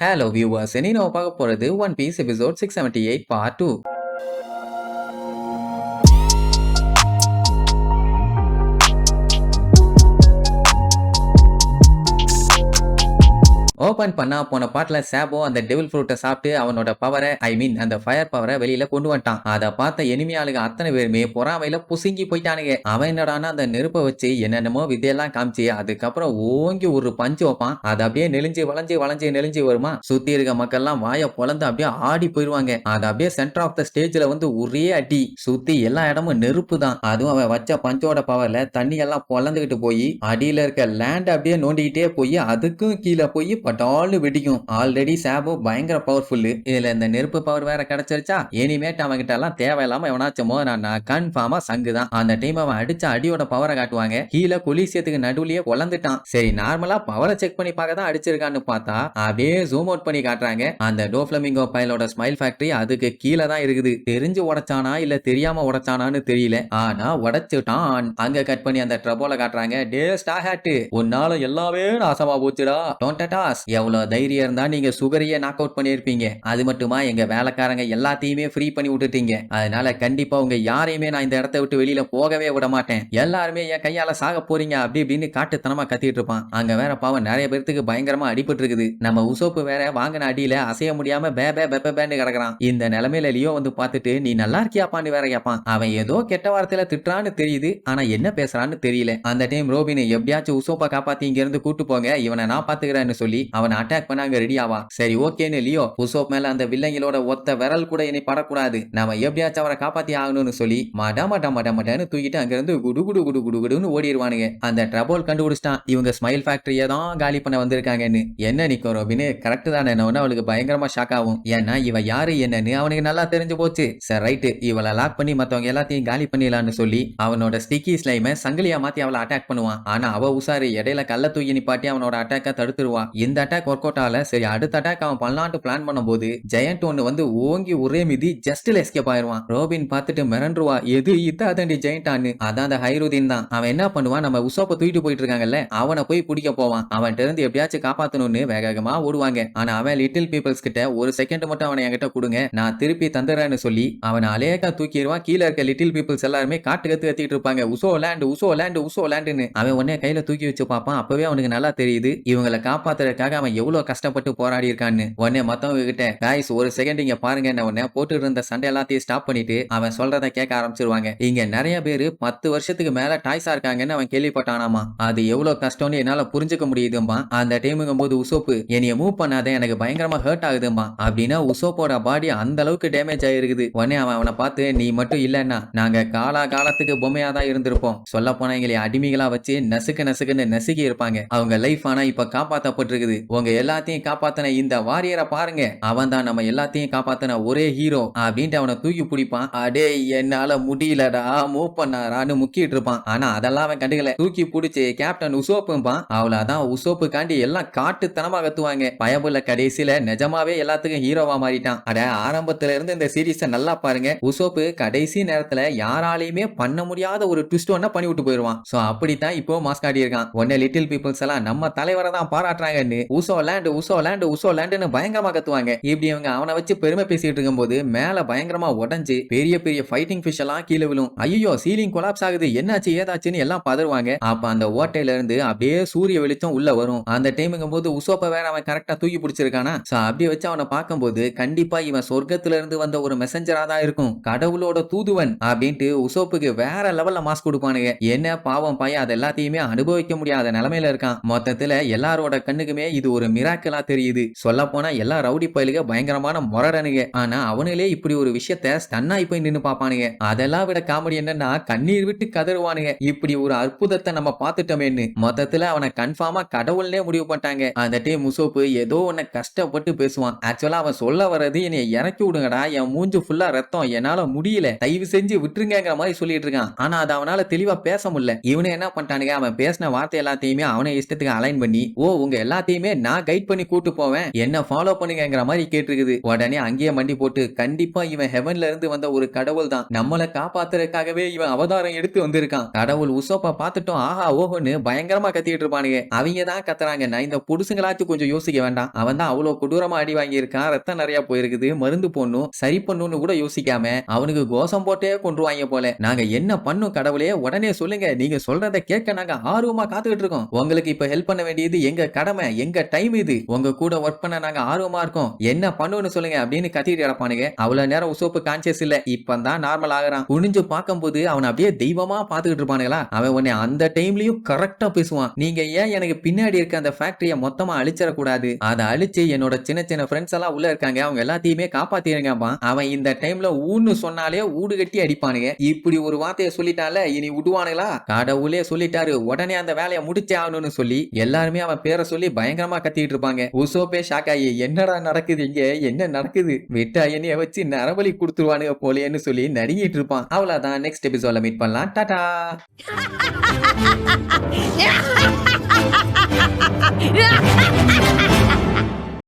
Hello viewers, இனி நம்ம பார்க்க போறது One Piece episode 678 part 2. Open பண்ணா போன பாட்டுல சாபோ அந்த டெவில் ஃப்ரூட்டை சாப்பிட்டு அவனோட பவரை அந்த ஃபயர் பவரை வெளியில கொண்டு வந்துட்டான். அதை பார்த்த எனிமியாளுங்க அத்தனை பேருமே பொறாமையில புசுங்கி போயிட்டானுங்க. அவன் என்னடானா அந்த நெருப்பை வச்சு என்னென்னமோ விதையெல்லாம் காமிச்சு அதுக்கப்புறம் ஓங்கி ஒரு பஞ்சு வைப்பான். அது அப்படியே நெளிஞ்சு வளைஞ்சு வருமா, சுத்தி இருக்க மக்கள்லாம் வாயை பொழந்து அப்படியே ஆடி போயிருவாங்க. அது அப்படியே சென்டர் ஆஃப் த ஸ்டேஜ்ல வந்து ஒரே அடி, சுத்தி எல்லா இடமும் நெருப்பு தான். அதுவும் அவன் வச்ச பஞ்சோட பவர்ல தண்ணி எல்லாம் பொழந்துகிட்டு போய் அடியில இருக்க லேண்ட் அப்படியே நோண்டிக்கிட்டே போய் அதுக்கும் கீழே போய் பட்டால்னு வெடிக்கும். ஆல்ரெடி சாபு பயங்கர பவர்ஃபுல். இதுல இந்த நெருப்பு பவர் வேற கிடைச்சிருச்சா, இனிமேட்டு அவன் கிட்ட எல்லாம் தேவையில்லாம எவனாச்சும் நான் கன்ஃபார்மா சங்கு தான். அந்த டைம் அவன் அடிச்ச அடியோட பவரை காட்டுவாங்க. கீழே கொலிசியத்துக்கு நடுவுலயே குழந்துட்டான். சரி, நார்மலா பவரை செக் பண்ணி பார்க்க தான் அடிச்சிருக்கான்னு பார்த்தா அப்படியே ஜூம் அவுட் பண்ணி காட்டுறாங்க. அந்த டோஃப்ளமிங்கோ பயலோட ஸ்மைல் ஃபேக்டரி அதுக்கு கீழே தான் இருக்குது. தெரிஞ்சு உடைச்சானா இல்ல தெரியாம உடைச்சானான்னு தெரியல, ஆனா உடைச்சுட்டான். அங்க கட் பண்ணி அந்த ட்ரபோல காட்டுறாங்க. டே ஸ்டார் ஹேட், உன்னால எல்லாமே நாசமா போச்சுடா. Don't toss. எவ்வளவு தைரியம் இருந்தா நீங்க சுகரையே நாக் அவுட் பண்ணிருப்பீங்க. அது மட்டுமா எங்க வேலைக்காரங்க எல்லாத்தையுமே ஃப்ரீ பண்ணி விட்டுட்டீங்க. அதனால கண்டிப்பா உங்க யாரையுமே நான் இந்த இடத்தை விட்டு வெளியில போகவே விட மாட்டேன். எல்லாருமே என் கையால சாக போறீங்க அப்படி இப்படின்னு காட்டுத்தனமா கத்திட்டு இருப்பான். அங்க வேற பாவம் நிறைய பேருக்கு பயங்கரமா அடிபட்டு இருக்குது. நம்ம உசோப்பு வேற வாங்கின அடியில அசைய முடியாம பேன்னு கிடக்குறான். இந்த நிலைமையில லியோ வந்து பார்த்துட்டு நீ நல்லா இருக்கியாப்பான்னு வேற கேட்பான். அவன் ஏதோ கெட்ட வார்த்தையில திட்டுறான்னு தெரியுது, ஆனா என்ன பேசுறான்னு தெரியல. அந்த டைம் ரோபின் எப்படியாச்சும் உசோப்பை காப்பாத்தி இங்க இருந்து கூட்டு போங்க, இவனை நான் பாத்துக்கிறேன்னு சொல்லி அவன் அட்டாக் பண்ணாங்க. ரெடி ஆவா. சரி ஓகேன்னு லியோ உசோப் மேல அந்த வில்லங்களோட ஒத்த விரல் கூட இனி படக்கூடாது, நம்ம எப்படியாச்சும் அவரை காப்பாத்தி ஆகணும்னு சொல்லி மடமடன்னு தூக்கிட்டு அங்க இருந்து குடுன்னு ஓடிடுவானுங்க. அந்த ட்ரபோல் கண்டுபிடிச்சிட்டான் இவங்க ஸ்மைல் ஃபேக்டரியை தான் காலி பண்ண வந்திருக்காங்கன்னு. என்ன நிக்கோ ரோபின், கரெக்ட் தானே? அவளுக்கு பயங்கரமா ஷாக் ஆகும். ஏன்னா இவ யாரு என்னன்னு அவனுக்கு நல்லா தெரிஞ்சு போச்சு. சரி ரைட்டு, இவளை லாக் பண்ணி மத்தவங்க எல்லாத்தையும் காலி பண்ணிடலான்னு சொல்லி அவனோட ஸ்டிக்கி ஸ்லைமை சங்கிலியா மாத்தி அவளை அட்டாக் பண்ணுவான். ஆனா அவ உசாரு இடையில கல்ல தூக்கி நிப்பாட்டி அவனோட அட்டாக்க தடுத்துருவான். இந்த அட்டாக் ஒர்க் அவுட் ஆகல. சரி, அடுத்த அட்டாக் அவன் பண்ணலான்ட்டு பிளான் பண்ணும்போது ஜெயண்ட் ஒன்னு வந்து ஓங்கி ஒரே மிதி ஜஸ்ட்ல எஸ்கேப் ஆயிருவான். ரோபின் பார்த்துட்டு மிரண்டுருவா. எது இதாதண்டி ஜெயண்ட் ஆன்னு. அதான் அந்த ஹைருதீன் தான். அவன் என்ன பண்ணுவான், நம்ம உசோப்ப தூக்கிட்டு போயிட்டு இருக்காங்கல்ல, அவனை போய் பிடிக்க போவான். அவன்கிட்ட இருந்து எப்படியாச்சும் காப்பாத்தணும்னு வேகமா ஓடுவாங்க. ஆனா அவன் லிட்டில் பீப்பிள்ஸ் கிட்ட ஒரு செகண்ட் மட்டும் அவனை என்கிட்ட கொடுங்க, நான் திருப்பி தந்துடுறேன்னு சொல்லி அவனை அலேக்கா தூக்கிடுவான். கீழே இருக்க லிட்டில் பீப்பிள்ஸ் எல்லாருமே காட்டு கத்திட்டு இருப்பாங்க. உசோ லேண்டு. அவன் உடனே கையில தூக்கி வச்சு பார்ப்பான். அப்பவே அவனுக்கு நல்லா தெரியுது இவங்களை காப்பாத்துறதுக்காக அவன் எவ்வளவு கஷ்டப்பட்டு போராடி இருக்கான்னு. உடனே மத்தவங்க கிட்ட காய்ஸ் ஒரு செகண்ட் இங்க பாருங்க, உடனே போட்டு இருந்த சண்டை எல்லாத்தையும் ஸ்டாப் பண்ணிட்டு அவன் சொல்றத கேட்க ஆரம்பிச்சிருவாங்க. இங்க நிறைய பேரு 10 வருஷத்துக்கு மேல டாய்ஸா இருக்காங்கன்னு அவன் கேள்விப்பட்டானாமா. அது எவ்வளவு கஷ்டம்னு என்னால புரிஞ்சுக்க முடியுதும்பா. அந்த டைமுங்கும் போது உசோப்பு என்னைய மூவ் பண்ணாத, எனக்கு பயங்கரமா ஹர்ட் ஆகுதும்பா. அப்படின்னா உசோப்போட பாடி அந்த அளவுக்கு டேமேஜ் ஆயிருக்குது. உடனே அவனை பார்த்து நீ மட்டும் இல்லன்னா நாங்க காலத்துக்கு பொம்மையா தான் இருந்திருப்போம். சொல்ல போனா எங்களை அடிமைகளா வச்சு நசுக்குன்னு நசுக்கி இருப்பாங்க. அவங்க லைஃப் ஆனா இப்ப காப்பாத்தப்பட்டிருக்குது. உங்க எல்லாத்தையும் காப்பாத்தின இந்த வாரியரை பாருங்க, அவன் தான் நம்ம எல்லாத்தையும் காப்பாத்தின ஒரே ஹீரோ அப்படின்ட்டு அவனை தூக்கி பிடிப்பான். அடே என்னால முடியலடா மூவ் பண்ணாரான்னு முக்கிட்டு இருப்பான். ஆனா அதெல்லாம் அவன் கண்டுக்கல. தூக்கி பிடிச்சி கேப்டன் உசோப்பும்பான். அவ்வளவுதான், உசோப்பு காண்டி எல்லாம் காட்டுத்தனமா கத்துவாங்க. பயபுள்ள கடைசியில நிஜமாவே எல்லாத்துக்கும் ஹீரோவா மாறிட்டான். அட ஆரம்பத்துல இருந்து இந்த சீரீஸ நல்லா பாருங்க. உசோப்பு கடைசி நேரத்துல யாராலையுமே பண்ண முடியாத ஒரு ட்விஸ்ட் ஒன்ன பண்ணி விட்டு போயிருவான். சோ அப்படித்தான் இப்போ மாஸ்க் ஆடி இருக்கான். உடனே லிட்டில் பீப்புள்ஸ் எல்லாம் நம்ம தலைவரை தான் பாராட்டுறாங்கன்னு உசோ லேண்டுன்னு பயங்கரமா கத்துவாங்க. இப்படி அவங்க அவனை வச்சு பெருமை பேசிட்டு இருக்கும்போது மேல பயங்கரமா உடஞ்சு பெரிய பெரிய ஃபைட்டிங் ஃபிஷ் எல்லாம் கீழே விழும். ஐயோ சீலிங் கொலாப்ஸ் ஆகுது, என்னாச்சு ஏதாச்சுன்னு எல்லாம் பதறுவாங்க. அப்ப அந்த ஓட்டையில இருந்து அப்படியே சூரிய வெளிச்சம் உள்ள வரும். அந்த டைமுங்கும் போது உசோப்ப வேற அவன் கரெக்டா தூக்கி பிடிச்சிருக்கானா. அப்படியே வச்சு அவனை பார்க்கும்போது கண்டிப்பா இவன் சொர்க்கத்துல இருந்து வந்த ஒரு மெசஞ்சரா தான் இருக்கும், கடவுளோட தூதுவன் அப்படின்ட்டு உசோப்புக்கு வேற லெவல்ல மாஸ்க் கொடுப்பானுங்க. என்ன பாவம் பையன் அது எல்லாத்தையுமே அனுபவிக்க முடியாத நிலைமையில இருக்கான். மொத்தத்துல எல்லாரோட கண்ணுக்குமே இது ஒரு மிராக்கலா தெரியுது. சொல்ல போனா எல்லா ரவுடி பயலுக பயங்கரமான முரடனுங்க. ஆனா அவனுங்களே இப்படி ஒரு விஷயத்த ஸ்டன்னாய் போய் நின்னு பாப்பானுங்க. அதெல்லாம் விட காமெடி என்னன்னா கண்ணீர் விட்டு கதறுவானுங்க. இப்படி ஒரு அற்புதத்தை நம்ம பார்த்துட்டோமேன்னு. மொத்தத்துல அவனை கன்ஃபார்மா கடவுள்னே முடிவு பண்ணிட்டாங்க. அந்த டைம் முசோப்பு ஏதோ உன்னை கஷ்டப்பட்டு பேசுவான். ஆக்சுவலா அவன் சொல்ல வர்றது என்னை இறக்கி விடுங்கடா, என் மூஞ்சு ஃபுல்லா ரத்தம், என்னால முடியல, தயவு செஞ்சு விட்டுருங்கிற மாதிரி சொல்லிட்டு இருக்கான். ஆனா அது அவனால தெளிவா பேச முடியல. இவனு என்ன பண்ணிட்டானுங்க, அவன் பேசின வார்த்தை எல்லாத்தையுமே அவனை இஷ்டத்துக்கு அலைன் பண்ணி உங்க எல்லாத்தையுமே இனிமே நான் கைட் பண்ணி கூட்டு போவேன், என்ன ஃபாலோ பண்ணுங்கங்கிற மாதிரி கேட்டிருக்குது. உடனே அங்கேயே மண்டி போட்டு கண்டிப்பா இவன் ஹெவன்ல இருந்து வந்த ஒரு கடவுள் தான், நம்மள காப்பாத்துறதுக்காகவே இவன் அவதாரம் எடுத்து வந்திருக்கான். கடவுள் உசோப்ப பார்த்துட்டோம் ஆஹா ஓஹோன்னு பயங்கரமா கத்திட்டு இருப்பானுங்க. அவங்க தான் கத்துறாங்க, நான் இந்த புருஷங்களாச்சும் கொஞ்சம் யோசிக்க வேண்டாம், அவன் தான் அவ்வளவு கொடூரமா அடி வாங்கி இருக்கான், ரத்தம் நிறைய போயிருக்குது, மருந்து போடணும், சரி பண்ணணும்னு கூட யோசிக்காம அவனுக்கு கோஷம் போட்டே கொன்றுவாங்க போல. நாங்க என்ன பண்ணும் கடவுளே, உடனே சொல்லுங்க, நீங்க சொல்றத கேட்க நாங்க ஆர்வமா காத்துக்கிட்டு இருக்கோம். உங்களுக்கு இப்ப ஹெல்ப் பண்ண வேண்டியது எங்க கடமை, எங்க டைம் இது, உங்க கூட ஒர்க் பண்ண நாங்க ஆர்வமா இருக்கோம், என்ன பண்ணுன்னு சொல்லுங்க அப்படின்னு கத்திட்டு கிடப்பானுங்க. அவ்வளவு நேரம் உசோப்பு கான்சியஸ் இல்ல, இப்பதான் நார்மல் ஆகுறான். குனிஞ்சு பார்க்கும்போது அவன் அப்படியே தெய்வமா பாத்துக்கிட்டு இருப்பானுங்களா. அவன் உடனே அந்த டைம்லயும் கரெக்டா பேசுவான், நீங்க ஏன் எனக்கு பின்னாடி இருக்க அந்த ஃபேக்டரிய மொத்தமா அழிச்சிட கூடாது, அதை அழிச்சு என்னோட சின்ன சின்ன ஃப்ரெண்ட்ஸ் எல்லாம் உள்ள இருக்காங்க, அவங்க எல்லாத்தையுமே காப்பாத்திருங்கப்பா. அவன் இந்த டைம்ல ஊன்னு சொன்னாலே ஊடு கட்டி அடிப்பானுங்க. இப்படி ஒரு வார்த்தையை சொல்லிட்டால, இனி விடுவானுங்களா, கடவுளே சொல்லிட்டாரு, உடனே அந்த வேலையை முடிச்சே ஆகணும்னு சொல்லி எல்லாருமே அவன் பேரை சொல்லி பயங்கரமா கத்திட்டு இருப்பாங்க. உசோப்பே ஷாக் ஆகி என்னடா நடக்குது இங்க, என்ன நடக்குது, விட்டா என்னைய வச்சு நரபலி கொடுத்துருவானுங்க போலேன்னு சொல்லி நடுங்கிட்டு இருப்பான். அவ்வளவுதான், நெக்ஸ்ட் எபிசோட்ல மீட் பண்ணலாம். டாடா.